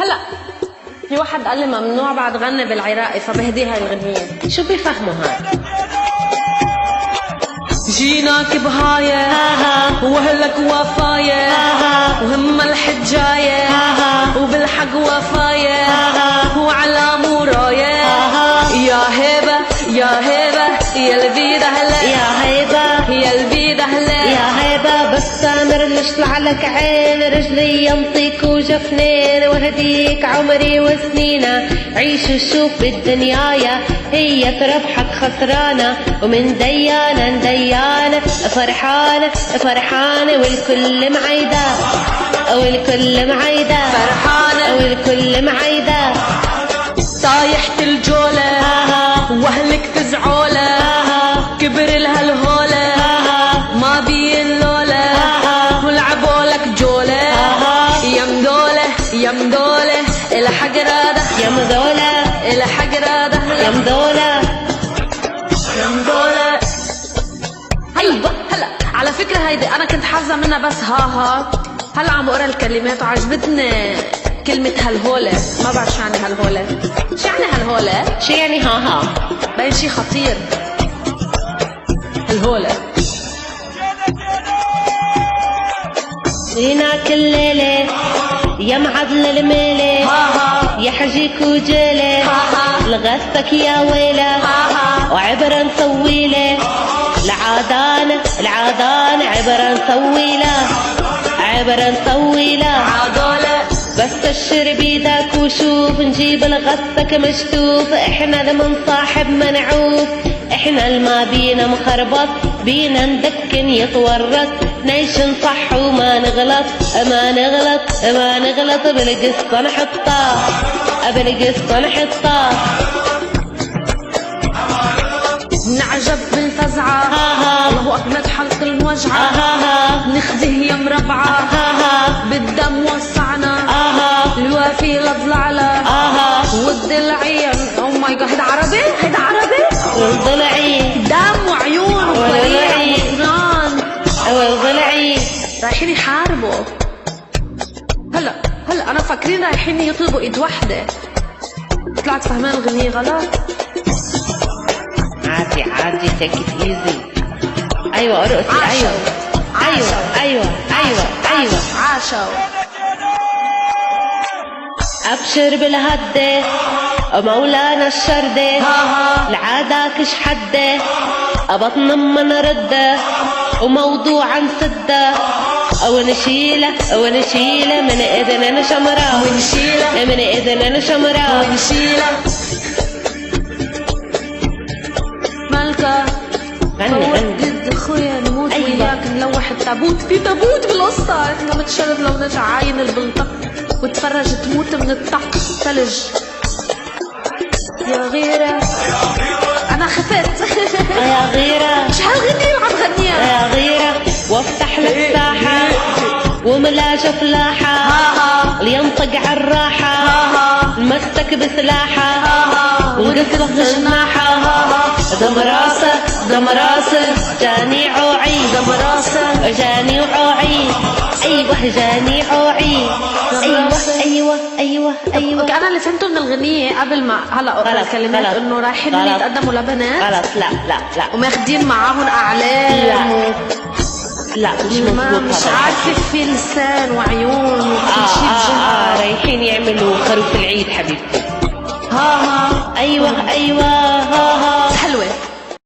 هلا في واحد قال لي ممنوع بعد غني بالعراقي فبهدي هاي الغنية. شو بيفهموا هاي؟ جيناك بهاية واهلك وفاية وهم الحجاية وبالحق وفاية وعلى موراية يا هيبة يا هيبة يا البيد هلا يا هيبة يا البيد هلا يا هيبة بس سامر لشلع لك عين رجلي ينطيك وجفنين وهديك عمري وسنينة عيش وشوف بالدنيايا هي تربحك خسرانة ومن ديانة ديانة فرحانة فرحانة والكل معيدة والكل معيدة فرحانة والكل معيدة طايحة الجولة واهلك تزعولة كبر لها الهولة ما بي اللولة ولعبولك جولة يا مدولة يا مدولة الحق رادة يا مدولة الحق رادة يا مدولة يا مدولة. هلا هلا على فكرة هيدي أنا كنت حافظة منها بس ها هلا عم بقرا الكلمات وعجبتني كلمة هالهولة. ما بعرف شو يعني هالهولة. شو يعني هالهولة؟ شو يعني ها؟ باين شي خطير الهولة. هناك الليلة يا معضل الميلة يا حجيك وجيلة لغستك يا ويلة وعبرة نسويلة العادانة العادانة عبرة نسويلة عبرة نسويلة عادولة بس كشر بيدك وشوف نجيب لغصك مشتوف احنا لمن صاحب منعوف احنا الما بينا مخربط بينا ندكن يتورط نعيش نصح وما نغلط ما نغلط ما نغلط بالقصة نحطها بالقصة نحطها نعجب بالفزعة الله أكبر حلق الموجعة نخذه يا مربعة بالدم وسعنا الوافي لضلعلا والضلعين او ماي جاد. هيدا عربي هيدا عربي والضلعي دم وعيون وضلعي والضلعي رايحين يحاربوا. هلا انا فاكرين رايحين يطلبوا ايد وحده طلعت فهمان الغنية غلط. عادي عادي take it easy. ايوه ارقصي ايوه عاشوا ابشر بالهدة مولانا الشردة العاداك شحدة ابطن من ردة وموضوعا سدة ونشيله من اذننا شمرة ونشيله من اذننا شمرة ونشيله مالكة غني جد اخويا نموت أيوة. وياك نلوح التابوت في تابوت بالقصة احنا متشرد لو نرجع عاين البلطق وتفرج تموت من الطق ثلج يا غيرة انا خفت يا غيرة شو هالغنية اللي عم غنيها يا غيرة وافتح لك ساحة وملاجة فلاحة لينطق عالراحة نمسك بسلاحة ونقصف جناحة دم راسه جاني عوعي دم راسه جاني وعوعي ايوه جاني عوعي ايوه اوكي انا اللي فهمته من الغنية قبل ما هلا غلط الكلمات انه رايحين يتقدموا لبنات غلط لا وماخدين معاهم اعلام لا مش ما مظبوط مش هذا عارفة في لسان وعيون وكل شيء بجهة رايحين يعملوا خروف العيد حبيبتي ها ايوه ها